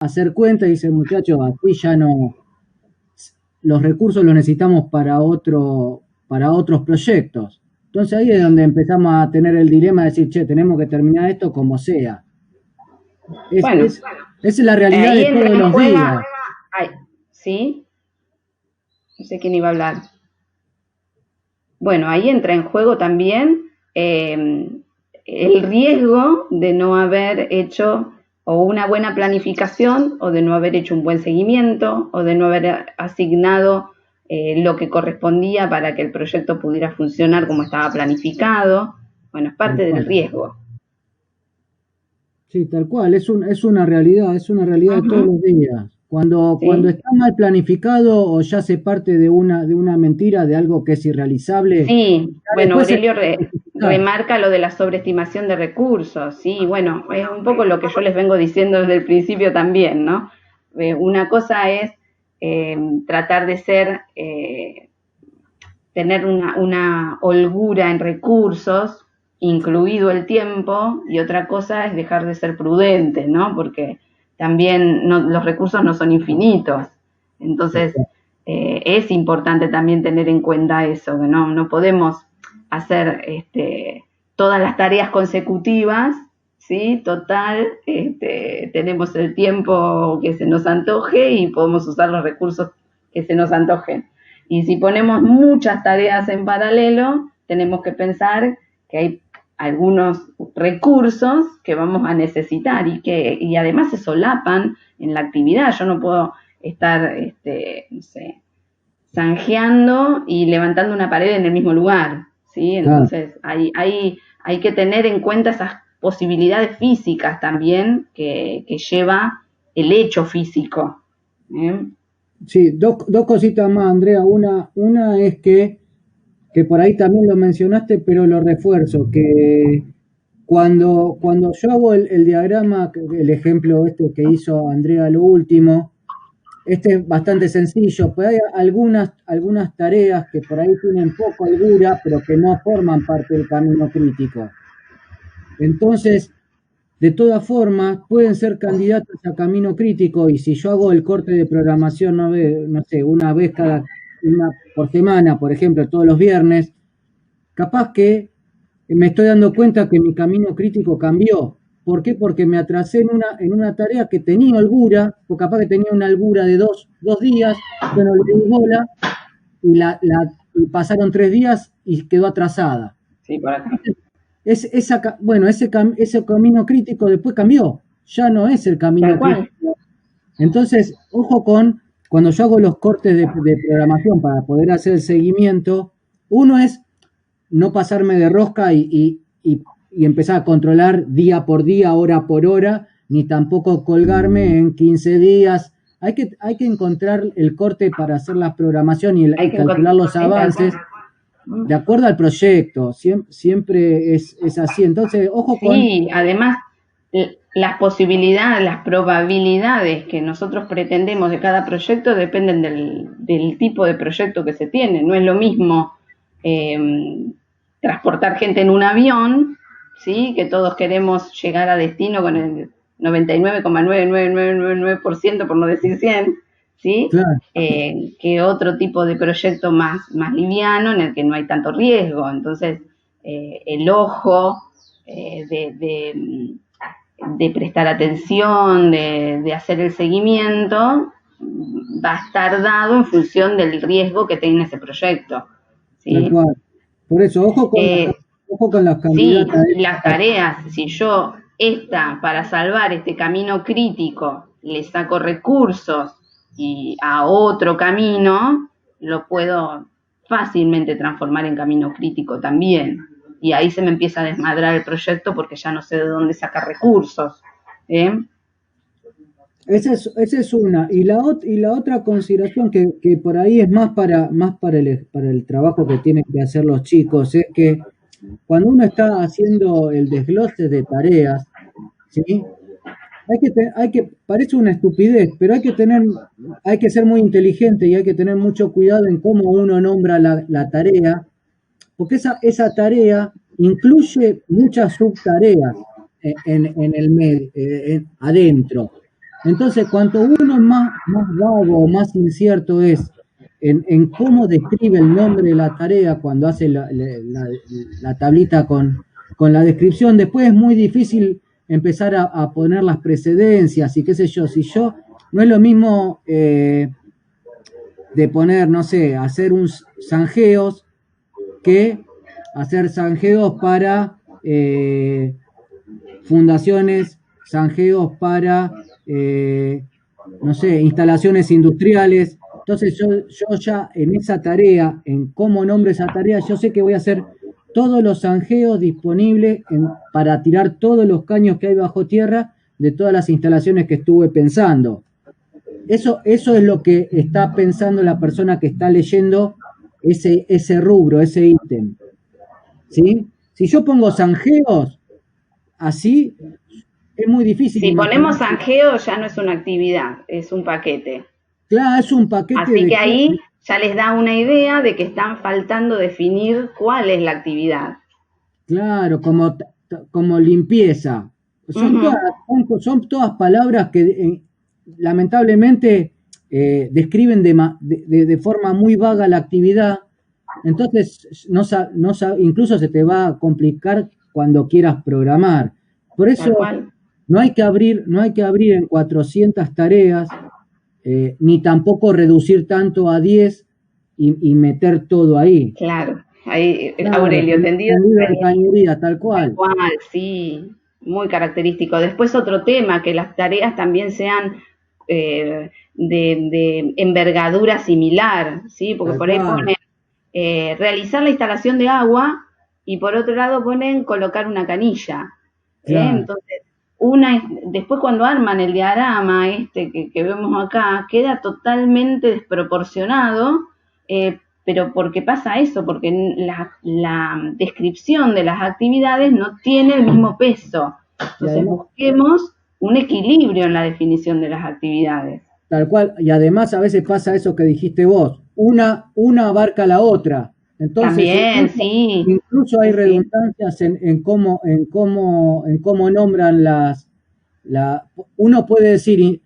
hacer cuenta y dice, muchachos, aquí ya no, los recursos los necesitamos para otros proyectos. Entonces ahí es donde empezamos a tener el dilema de decir, che, tenemos que terminar esto como sea. Bueno, Esa es la realidad ahí de entra todos en los juego, días. ¿sí? No sé quién iba a hablar. Bueno, ahí entra en juego también el riesgo de no haber hecho o una buena planificación o de no haber hecho un buen seguimiento o de no haber asignado lo que correspondía para que el proyecto pudiera funcionar como estaba planificado. Bueno, es parte del riesgo. Sí, tal cual, es una realidad de todos los días. Cuando ¿Sí? está mal planificado o ya se parte de una mentira, de algo que es irrealizable, Sí, ya bueno, después se Aurelio tiene que justificar. remarca lo de la sobreestimación de recursos, sí, bueno, es un poco lo que yo les vengo diciendo desde el principio también, ¿no? Una cosa es tratar de tener una holgura en recursos, incluido el tiempo, y otra cosa es dejar de ser prudente, ¿no? Porque también los recursos no son infinitos. Entonces, es importante también tener en cuenta eso, que no podemos hacer todas las tareas consecutivas, ¿sí? Total, tenemos el tiempo que se nos antoje y podemos usar los recursos que se nos antojen. Y si ponemos muchas tareas en paralelo, tenemos que pensar que hay algunos recursos que vamos a necesitar y además se solapan en la actividad. Yo no puedo estar, no sé, zanjeando y levantando una pared en el mismo lugar, ¿sí? Claro. Entonces hay que tener en cuenta esas posibilidades físicas también que lleva el hecho físico. ¿Eh? Sí, dos cositas más, Andrea. Una es que por ahí también lo mencionaste, pero lo refuerzo, que cuando yo hago el diagrama, el ejemplo este que hizo Andrea lo último, este es bastante sencillo, pero hay algunas tareas que por ahí tienen poco holgura, pero que no forman parte del camino crítico. Entonces, de todas formas, pueden ser candidatos a camino crítico y si yo hago el corte de programación, no sé, una por semana, por ejemplo, todos los viernes, capaz que me estoy dando cuenta que mi camino crítico cambió. ¿Por qué? Porque me atrasé en una tarea que tenía holgura, o capaz que tenía una holgura de dos días, bueno, le di bola y pasaron 3 días y quedó atrasada. Sí, por acá. Bueno, ese camino crítico después cambió, ya no es el Tal camino cual. crítico. Entonces, ojo cuando yo hago los cortes de programación para poder hacer el seguimiento, uno es no pasarme de rosca y empezar a controlar día por día, hora por hora, ni tampoco colgarme en 15 días. Hay que encontrar el corte para hacer la programación Hay y que encontrar, calcular los sí, tal avances cual. de acuerdo al proyecto. Siempre es así. Entonces, ojo con... Sí, además las posibilidades, las probabilidades que nosotros pretendemos de cada proyecto dependen del tipo de proyecto que se tiene. No es lo mismo eh, transportar gente en un avión, ¿sí? Que todos queremos llegar a destino con el 99,99999%, por no decir 100, ¿sí? Claro, Que otro tipo de proyecto más liviano en el que no hay tanto riesgo. Entonces, el ojo de prestar atención, de hacer el seguimiento, va a estar dado en función del riesgo que tiene ese proyecto. tal ¿Sí? cual. Por eso, Eh, ojo con las sí, candidatas. y las tareas, si yo para salvar este camino crítico le saco recursos y a otro camino, lo puedo fácilmente transformar en camino crítico también. Y ahí se me empieza a desmadrar el proyecto porque ya no sé de dónde sacar recursos. ¿Eh? Esa es una. Y la otra consideración que por ahí es más para el trabajo que tienen que hacer los chicos, es que cuando uno está haciendo el desglose de tareas, ¿sí? Parece una estupidez, pero hay que ser muy inteligente y hay que tener mucho cuidado en cómo uno nombra la tarea, porque esa tarea incluye muchas subtareas en el medio, adentro. Entonces, cuanto uno más vago o más incierto es en cómo describe el nombre de la tarea cuando hace la tablita con la descripción, después es muy difícil empezar a poner las precedencias y qué sé yo. Si yo, no es lo mismo de poner, no sé, hacer un zanjeos que hacer zanjeos para fundaciones, zanjeos para, no sé, instalaciones industriales. Entonces yo ya en esa tarea, en cómo nombro esa tarea, yo sé que voy a hacer todos los zanjeos disponibles para tirar todos los caños que hay bajo tierra de todas las instalaciones que estuve pensando. Eso es lo que está pensando la persona que está leyendo ese rubro, ese ítem. ¿Sí? Si yo pongo zanjeos, así es muy difícil Si ponemos imaginar. zanjeo ya no es una actividad, es un paquete. Claro, es un paquete Así de que ahí ya les da una idea de que están faltando definir cuál es la actividad. claro, como limpieza. Son todas, Ujú, son todas palabras que lamentablemente describen de forma muy vaga la actividad. Entonces, incluso se te va a complicar cuando quieras programar. Por tal eso cual. no hay que abrir en 400 tareas, ni tampoco reducir tanto a 10 y meter todo ahí. Claro. Ahí, Claro, Aurelio, entendido. tendido de cañería, tal Tal cual. cual, sí, muy característico. Después otro tema, que las tareas también sean de envergadura similar, ¿sí? Porque Tal por ahí cual. ponen realizar la instalación de agua y por otro lado ponen colocar una canilla. Claro. Entonces, después cuando arman el diagrama este que vemos acá, queda totalmente desproporcionado, pero ¿por qué pasa eso? Porque la descripción de las actividades no tiene el mismo peso. Y Entonces además, busquemos un equilibrio en la definición de las actividades. tal cual. Y además a veces pasa eso que dijiste vos. Una abarca la otra. Entonces, También, sí, incluso hay sí, sí, redundancias en cómo nombran la, uno puede decir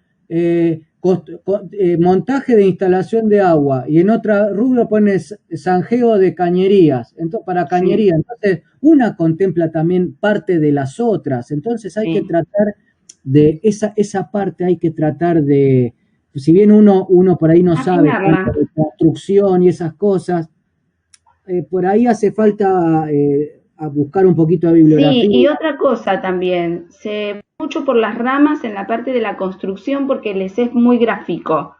montaje de instalación de agua y en otra rubro pones zanjeo de cañerías, entonces, para sí, cañería. Entonces, una contempla también parte de las otras. Entonces hay que sí. tratar de esa parte, hay que tratar de, si bien uno por ahí no sabe Afinarla. tanto de construcción y esas cosas, por ahí hace falta a buscar un poquito de Sí, bibliografía. y otra cosa también, se mucho por las ramas en la parte de la construcción porque les es muy gráfico.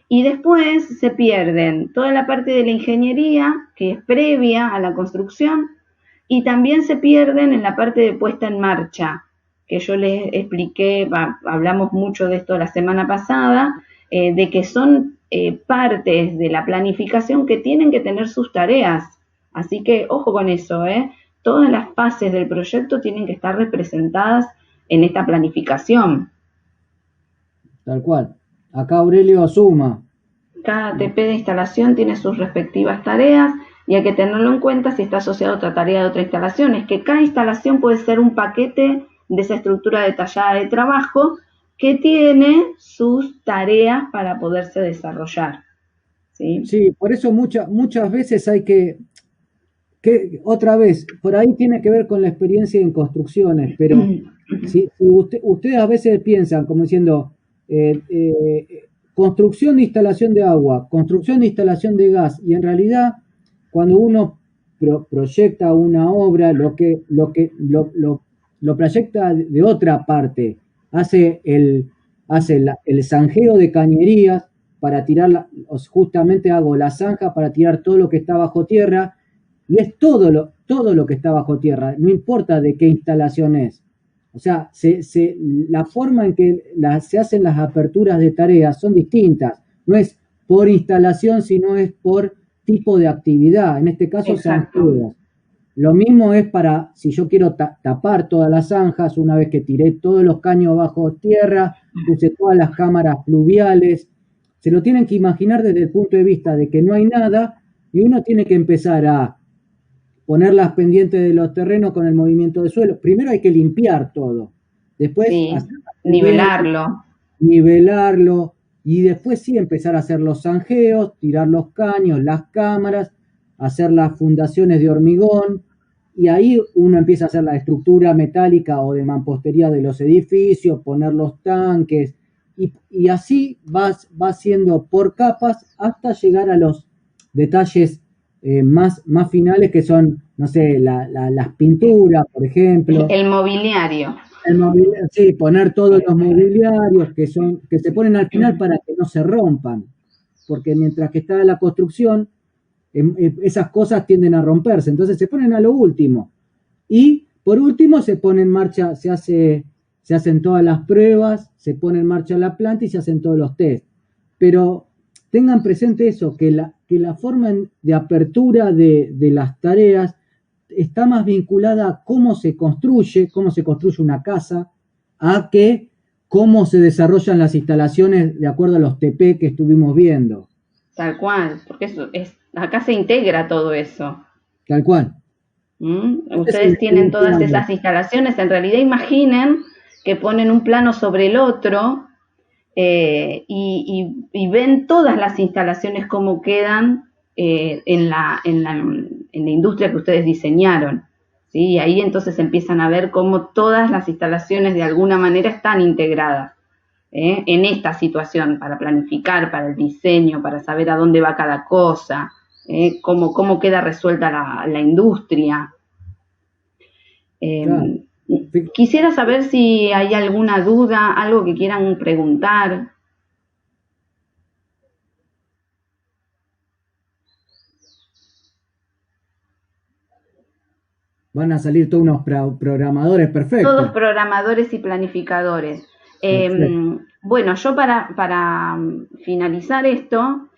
Y después se pierden toda la parte de la ingeniería, que es previa a la construcción, y también se pierden en la parte de puesta en marcha, que yo les expliqué, hablamos mucho de esto la semana pasada, de que son partes de la planificación que tienen que tener sus tareas. Así que ojo con eso, ¿eh? Todas las fases del proyecto tienen que estar representadas en esta planificación. Tal cual. Acá Aurelio suma. Cada TP de instalación tiene sus respectivas tareas y hay que tenerlo en cuenta si está asociado a otra tarea de otra instalación. Es que cada instalación puede ser un paquete de esa estructura detallada de trabajo que tiene sus tareas para poderse desarrollar. ¿Sí? Sí, por eso muchas veces hay que, otra vez, por ahí tiene que ver con la experiencia en construcciones, pero si ustedes a veces piensan como diciendo, construcción de instalación de agua, construcción de instalación de gas, y en realidad cuando uno proyecta una obra, lo proyecta de otra parte, hace el zanjeo de cañerías para tirar, justamente hago la zanja para tirar todo lo que está bajo tierra, y es todo lo que está bajo tierra, no importa de qué instalación es. O sea, la forma en que se hacen las aperturas de tareas son distintas. No es por instalación, sino es por tipo de actividad. En este caso, Exacto. zanjeos. Lo mismo es para, si yo quiero tapar todas las zanjas, una vez que tiré todos los caños bajo tierra, puse todas las cámaras pluviales. Se lo tienen que imaginar desde el punto de vista de que no hay nada y uno tiene que empezar a poner las pendientes de los terrenos con el movimiento de suelo. Primero hay que limpiar todo. Después Sí, hacer las pendientes, nivelarlo. nivelarlo, y después sí empezar a hacer los zanjeos, tirar los caños, las cámaras, hacer las fundaciones de hormigón, y ahí uno empieza a hacer la estructura metálica o de mampostería de los edificios, poner los tanques, y así va haciendo por capas hasta llegar a los detalles más finales, que son, no sé, las pinturas, por ejemplo. El mobiliario. Sí, poner todos los mobiliarios que se ponen al final para que no se rompan, porque mientras que está la construcción, esas cosas tienden a romperse, entonces se ponen a lo último. Y por último se pone en marcha, se hacen todas las pruebas, se pone en marcha la planta y se hacen todos los test. Pero tengan presente eso, que la forma de apertura de las tareas está más vinculada a cómo se construye una casa, a que cómo se desarrollan las instalaciones de acuerdo a los TP que estuvimos viendo. Tal cual, porque acá se integra todo eso. Tal cual. Ustedes tienen todas esas instalaciones, en realidad imaginen que ponen un plano sobre el otro y ven todas las instalaciones como quedan en la industria que ustedes diseñaron. ¿Sí? Y ahí entonces empiezan a ver cómo todas las instalaciones de alguna manera están integradas en esta situación, para planificar, para el diseño, para saber a dónde va cada cosa, cómo queda resuelta la industria. Claro. Quisiera saber si hay alguna duda, algo que quieran preguntar. Van a salir todos unos programadores perfectos. Todos programadores y planificadores. Bueno, yo para finalizar esto,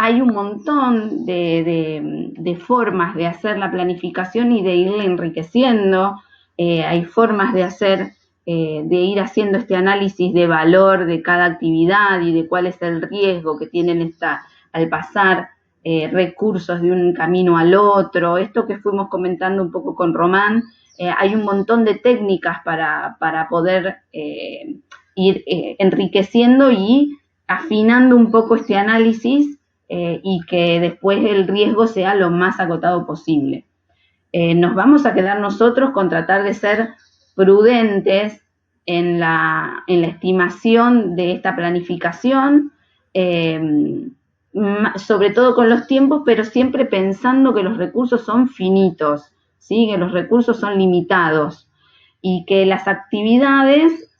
hay un montón de formas de hacer la planificación y de irla enriqueciendo. Hay formas de hacer, de ir haciendo este análisis de valor de cada actividad y de cuál es el riesgo que tienen al pasar recursos de un camino al otro. Esto que fuimos comentando un poco con Román, hay un montón de técnicas para poder ir enriqueciendo y afinando un poco este análisis y que después el riesgo sea lo más acotado posible. Nos vamos a quedar nosotros con tratar de ser prudentes en la estimación de esta planificación, sobre todo con los tiempos, pero siempre pensando que los recursos son finitos, ¿sí? Que los recursos son limitados y que las actividades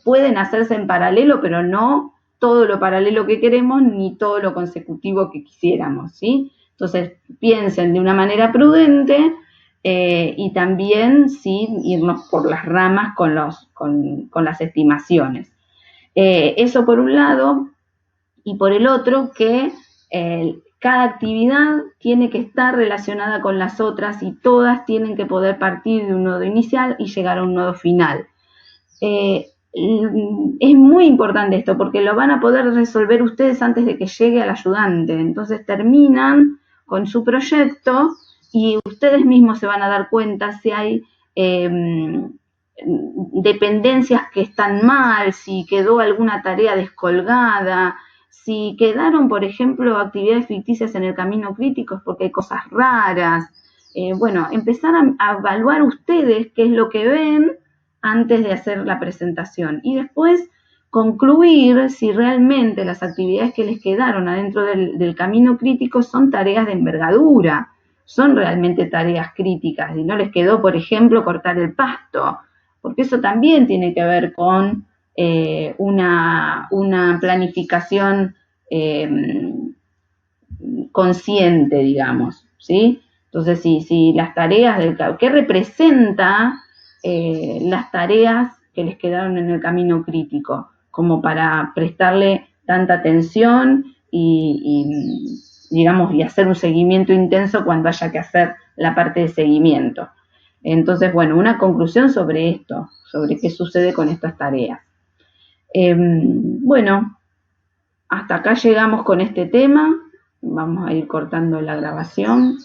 pueden hacerse en paralelo, pero no todo lo paralelo que queremos ni todo lo consecutivo que quisiéramos, ¿sí? Entonces piensen de una manera prudente y también sin irnos por las ramas con las estimaciones. Eso por un lado. Y por el otro, que cada actividad tiene que estar relacionada con las otras y todas tienen que poder partir de un nodo inicial y llegar a un nodo final. Es muy importante esto porque lo van a poder resolver ustedes antes de que llegue al ayudante. Entonces terminan con su proyecto y ustedes mismos se van a dar cuenta si hay dependencias que están mal, si quedó alguna tarea descolgada, si quedaron, por ejemplo, actividades ficticias en el camino crítico es porque hay cosas raras. Bueno, empezar a evaluar ustedes qué es lo que ven antes de hacer la presentación y después concluir si realmente las actividades que les quedaron adentro del camino crítico son tareas de envergadura, son realmente tareas críticas y no les quedó, por ejemplo, cortar el pasto, porque eso también tiene que ver con una planificación consciente, digamos, ¿sí? Entonces, si las tareas ¿qué representa las tareas que les quedaron en el camino crítico? Como para prestarle tanta atención y digamos, y hacer un seguimiento intenso cuando haya que hacer la parte de seguimiento. Entonces, bueno, una conclusión sobre esto, sobre qué sucede con estas tareas. Bueno, hasta acá llegamos con este tema. Vamos a ir cortando la grabación.